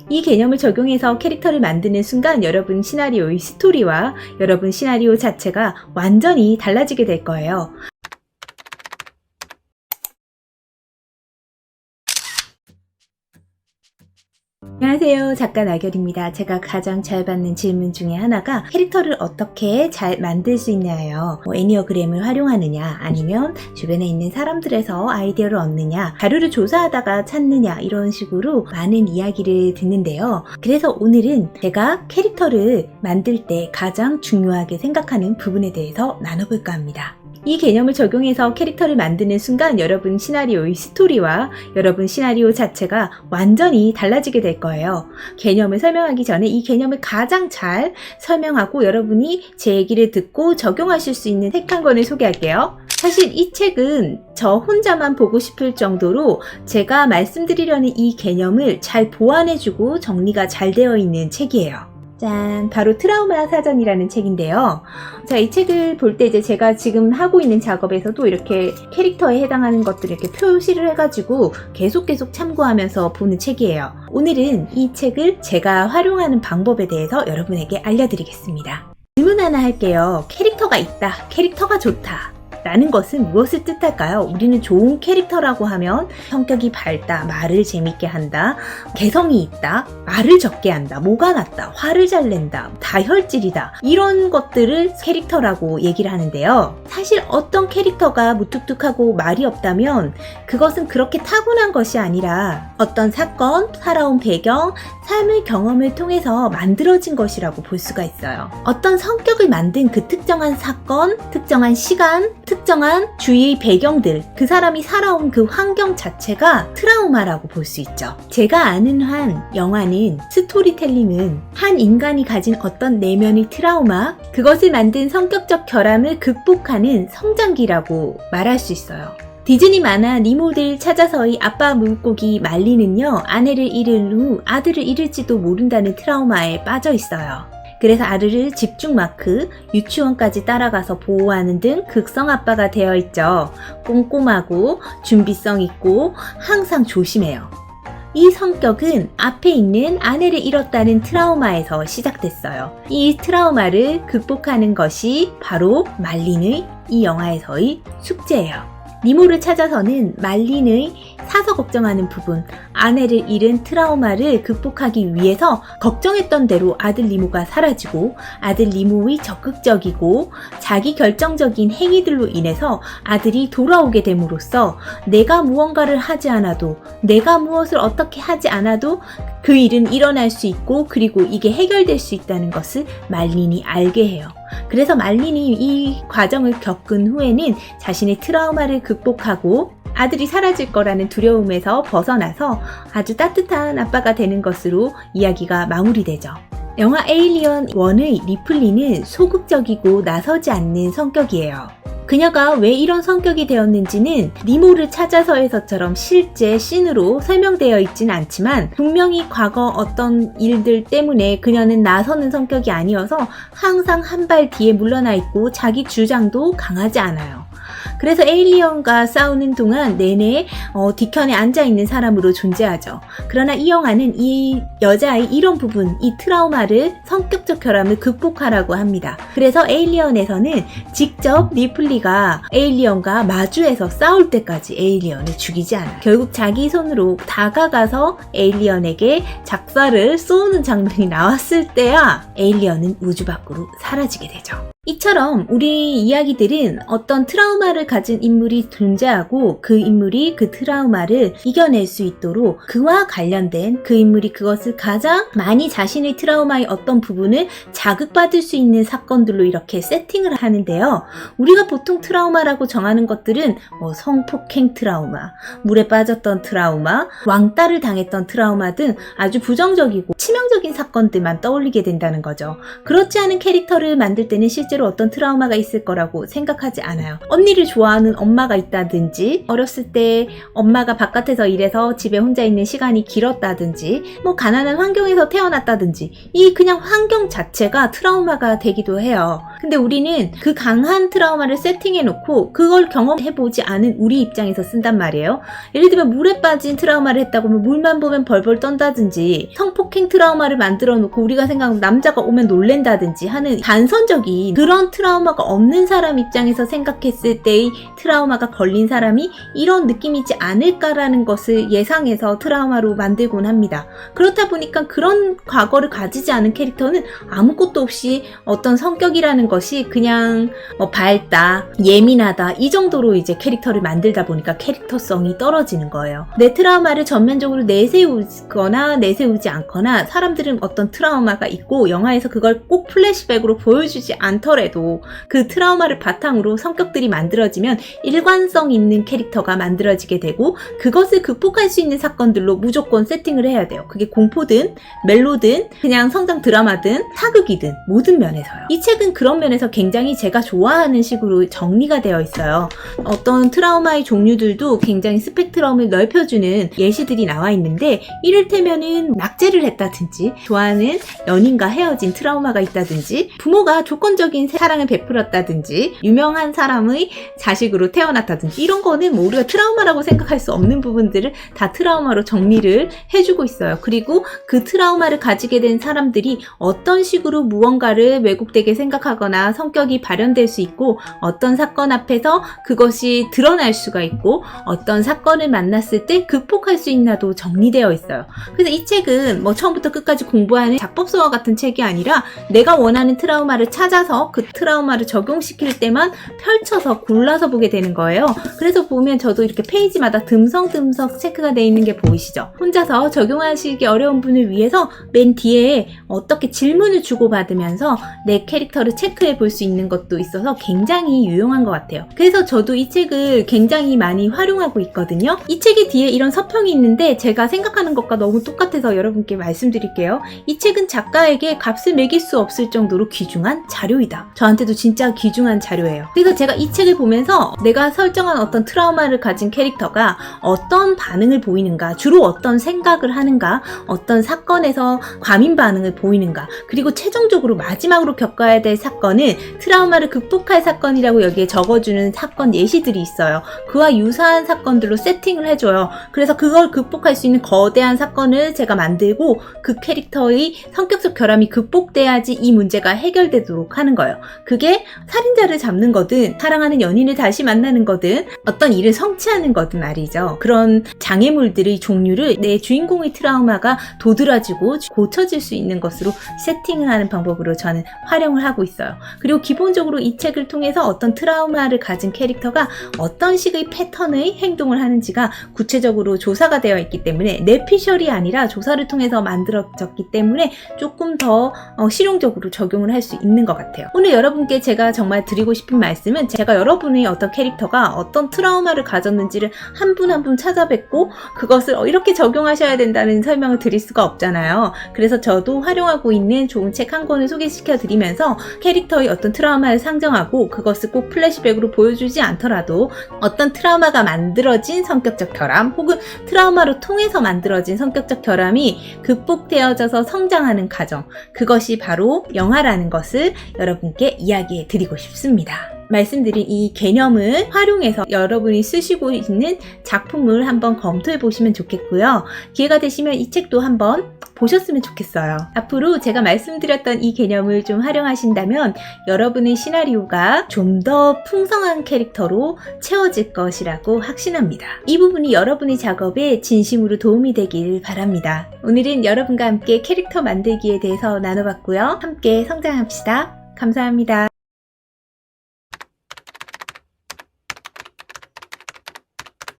이 개념을 적용해서 캐릭터를 만드는 순간 여러분 시나리오의 스토리와 여러분 시나리오 자체가 완전히 달라지게 될 거예요. 안녕하세요, 작가 나결입니다. 제가 가장 잘 받는 질문 중에 하나가 캐릭터를 어떻게 잘 만들 수 있냐예요. 애니어그램을 활용하느냐, 아니면 주변에 있는 사람들에서 아이디어를 얻느냐, 자료를 조사하다가 찾느냐, 이런 식으로 많은 이야기를 듣는데요. 그래서 오늘은 제가 캐릭터를 만들 때 가장 중요하게 생각하는 부분에 대해서 나눠볼까 합니다. 이 개념을 적용해서 캐릭터를 만드는 순간 여러분 시나리오의 스토리와 여러분 시나리오 자체가 완전히 달라지게 될 거예요. 개념을 설명하기 전에 이 개념을 가장 잘 설명하고 여러분이 제 얘기를 듣고 적용하실 수 있는 책 한 권을 소개할게요. 사실 이 책은 저 혼자만 보고 싶을 정도로 제가 말씀드리려는 이 개념을 잘 보완해주고 정리가 잘 되어 있는 책이에요. 짠! 바로 트라우마 사전이라는 책인데요. 자, 이 책을 볼 때 이제 제가 지금 하고 있는 작업에서도 이렇게 캐릭터에 해당하는 것들을 이렇게 표시를 해가지고 계속 참고하면서 보는 책이에요. 오늘은 이 책을 제가 활용하는 방법에 대해서 여러분에게 알려드리겠습니다. 질문 하나 할게요. 캐릭터가 있다. 캐릭터가 좋다. 라는 것은 무엇을 뜻할까요? 우리는 좋은 캐릭터라고 하면 성격이 밝다, 말을 재밌게 한다, 개성이 있다, 말을 적게 한다, 뭐가 낫다, 화를 잘 낸다, 다혈질이다, 이런 것들을 캐릭터라고 얘기를 하는데요. 사실 어떤 캐릭터가 무뚝뚝하고 말이 없다면 그것은 그렇게 타고난 것이 아니라 어떤 사건, 살아온 배경, 삶의 경험을 통해서 만들어진 것이라고 볼 수가 있어요. 어떤 성격을 만든 그 특정한 사건, 특정한 시간, 특정한 주위의 배경들, 그 사람이 살아온 그 환경 자체가 트라우마라고 볼 수 있죠. 제가 아는 한 영화는 스토리텔링은 한 인간이 가진 어떤 내면의 트라우마, 그것을 만든 성격적 결함을 극복하는 성장기라고 말할 수 있어요. 디즈니 만화 니모를 찾아서의 아빠 물고기 말리는요, 아내를 잃은 후 아들을 잃을지도 모른다는 트라우마에 빠져 있어요. 그래서 아들을 집중마크, 유치원까지 따라가서 보호하는 등 극성 아빠가 되어 있죠. 꼼꼼하고 준비성 있고 항상 조심해요. 이 성격은 앞에 있는 아내를 잃었다는 트라우마에서 시작됐어요. 이 트라우마를 극복하는 것이 바로 말린의 이 영화에서의 숙제예요. 니모를 찾아서는 말린의 사서 걱정하는 부분, 아내를 잃은 트라우마를 극복하기 위해서 걱정했던 대로 아들 니모가 사라지고 아들 니모의 적극적이고 자기 결정적인 행위들로 인해서 아들이 돌아오게 됨으로써 내가 무언가를 하지 않아도, 내가 무엇을 어떻게 하지 않아도 그 일은 일어날 수 있고, 그리고 이게 해결될 수 있다는 것을 말린이 알게 해요. 그래서 말린이 이 과정을 겪은 후에는 자신의 트라우마를 극복하고 아들이 사라질 거라는 두려움에서 벗어나서 아주 따뜻한 아빠가 되는 것으로 이야기가 마무리되죠. 영화 에일리언 1의 리플리는 소극적이고 나서지 않는 성격이에요. 그녀가 왜 이런 성격이 되었는지는 니모를 찾아서에서처럼 실제 씬으로 설명되어 있진 않지만 분명히 과거 어떤 일들 때문에 그녀는 나서는 성격이 아니어서 항상 한 발 뒤에 물러나 있고 자기 주장도 강하지 않아요. 그래서 에일리언과 싸우는 동안 내내 뒤편에 앉아있는 사람으로 존재하죠. 그러나 이 영화는 이 여자의 이런 부분, 이 트라우마를, 성격적 결함을 극복하라고 합니다. 그래서 에일리언에서는 직접 리플리가 에일리언과 마주해서 싸울 때까지 에일리언을 죽이지 않아요. 결국 자기 손으로 다가가서 에일리언에게 작사를 쏘는 장면이 나왔을 때야 에일리언은 우주 밖으로 사라지게 되죠. 이처럼 우리 이야기들은 어떤 트라우마를 가진 인물이 존재하고 그 인물이 그 트라우마를 이겨낼 수 있도록 그와 관련된 그 인물이 그것을 가장 많이 자신의 트라우마의 어떤 부분을 자극받을 수 있는 사건들로 이렇게 세팅을 하는데요. 우리가 보통 트라우마라고 정하는 것들은 성폭행 트라우마, 물에 빠졌던 트라우마, 왕따를 당했던 트라우마 등 아주 부정적이고 치명적인 사건들만 떠올리게 된다는 거죠. 그렇지 않은 캐릭터를 만들 때는 실제로 어떤 트라우마가 있을 거라고 생각하지 않아요. 언니를 좋아하는 엄마가 있다든지, 어렸을 때 엄마가 바깥에서 일해서 집에 혼자 있는 시간이 길었다든지, 가난한 환경에서 태어났다든지, 이 그냥 환경 자체가 트라우마가 되기도 해요. 근데 우리는 그 강한 트라우마를 세팅해놓고 그걸 경험해보지 않은 우리 입장에서 쓴단 말이에요. 예를 들면 물에 빠진 트라우마를 했다고 하면 물만 보면 벌벌 떤다든지, 성폭행 트라우마를 만들어 놓고 우리가 생각하는 남자가 오면 놀랜다든지 하는 단선적인 그런 트라우마가 없는 사람 입장에서 생각했을 때의 트라우마가 걸린 사람이 이런 느낌이지 않을까라는 것을 예상해서 트라우마로 만들곤 합니다. 그렇다 보니까 그런 과거를 가지지 않은 캐릭터는 아무것도 없이 어떤 성격이라는 것이 그냥 밝다, 예민하다 이 정도로 이제 캐릭터를 만들다 보니까 캐릭터성이 떨어지는 거예요. 내 트라우마를 전면적으로 내세우거나 내세우지 않거나 사람들은 어떤 트라우마가 있고 영화에서 그걸 꼭 플래시백으로 보여주지 않더라도 그 트라우마를 바탕으로 성격들이 만들어지면 일관성 있는 캐릭터가 만들어지게 되고 그것을 극복할 수 있는 사건들로 무조건 세팅을 해야 돼요. 그게 공포든 멜로든 그냥 성장 드라마든 사극이든 모든 면에서요. 이 책은 그런 면에서 굉장히 제가 좋아하는 식으로 정리가 되어 있어요. 어떤 트라우마의 종류들도 굉장히 스펙트럼을 넓혀주는 예시들이 나와 있는데 이를테면은 낙제를 했다든지 좋아하는 연인과 헤어진 트라우마가 있다든지 부모가 조건적인 사랑을 베풀었다든지 유명한 사람의 자식으로 태어났다든지 이런 거는 뭐 우리가 트라우마라고 생각할 수 없는 부분들을 다 트라우마로 정리를 해주고 있어요. 그리고 그 트라우마를 가지게 된 사람들이 어떤 식으로 무언가를 왜곡되게 생각하거나 성격이 발현될 수 있고 어떤 사건 앞에서 그것이 드러날 수가 있고 어떤 사건을 만났을 때 극복할 수 있나도 정리되어 있어요. 그래서 이 책은 뭐 처음부터 끝까지 공부하는 작법서와 같은 책이 아니라 내가 원하는 트라우마를 찾아서 그 트라우마를 적용시킬 때만 펼쳐서 골라서 보게 되는 거예요. 그래서 보면 저도 이렇게 페이지마다 듬성듬성 체크가 되어 있는 게 보이시죠? 혼자서 적용하시기 어려운 분을 위해서 맨 뒤에 어떻게 질문을 주고받으면서 내 캐릭터를 체크해 볼 수 있는 것도 있어서 굉장히 유용한 것 같아요. 그래서 저도 이 책을 굉장히 많이 활용하고 있거든요. 이 책의 뒤에 이런 서평이 있는데 제가 생각하는 것과 너무 똑같아서 여러분께 말씀드릴게요. 이 책은 작가에게 값을 매길 수 없을 정도로 귀중한 자료이다. 저한테도 진짜 귀중한 자료예요. 그래서 제가 이 책을 보면서 내가 설정한 어떤 트라우마를 가진 캐릭터가 어떤 반응을 보이는가, 주로 어떤 생각을 하는가, 어떤 사건에서 과민 반응을 보이는가, 그리고 최종적으로 마지막으로 겪어야 될 사건은 트라우마를 극복할 사건이라고 여기에 적어주는 사건 예시들이 있어요. 그와 유사한 사건들로 세팅을 해줘요. 그래서 그걸 극복할 수 있는 거대한 사건을 제가 만들고 그 캐릭터의 성격적 결함이 극복돼야지 이 문제가 해결되도록 하는 거예요. 그게 살인자를 잡는 거든 사랑하는 연인을 다시 만나는 거든 어떤 일을 성취하는 거든 말이죠. 그런 장애물들의 종류를 내 주인공의 트라우마가 도드라지고 고쳐질 수 있는 것으로 세팅을 하는 방법으로 저는 활용을 하고 있어요. 그리고 기본적으로 이 책을 통해서 어떤 트라우마를 가진 캐릭터가 어떤 식의 패턴의 행동을 하는지가 구체적으로 조사가 되어 있기 때문에 뇌피셜이 아니라 조사를 통해서 만들어졌기 때문에 조금 더 실용적으로 적용을 할 수 있는 것 같아요. 오늘 여러분께 제가 정말 드리고 싶은 말씀은 제가 여러분의 어떤 캐릭터가 어떤 트라우마를 가졌는지를 한 분 한 분 찾아뵙고 그것을 이렇게 적용하셔야 된다는 설명을 드릴 수가 없잖아요. 그래서 저도 활용하고 있는 좋은 책 한 권을 소개시켜 드리면서 캐릭터의 어떤 트라우마를 상정하고 그것을 꼭 플래시백으로 보여주지 않더라도 어떤 트라우마가 만들어진 성격적 결함 혹은 트라우마로 통해서 만들어진 성격적 결함이 극복되어져서 성장하는 과정, 그것이 바로 영화라는 것을 여러분께 이야기해 드리고 싶습니다. 말씀드린 이 개념을 활용해서 여러분이 쓰시고 있는 작품을 한번 검토해 보시면 좋겠고요. 기회가 되시면 이 책도 한번 보셨으면 좋겠어요. 앞으로 제가 말씀드렸던 이 개념을 좀 활용하신다면 여러분의 시나리오가 좀 더 풍성한 캐릭터로 채워질 것이라고 확신합니다. 이 부분이 여러분의 작업에 진심으로 도움이 되길 바랍니다. 오늘은 여러분과 함께 캐릭터 만들기에 대해서 나눠봤고요. 함께 성장합시다. 감사합니다.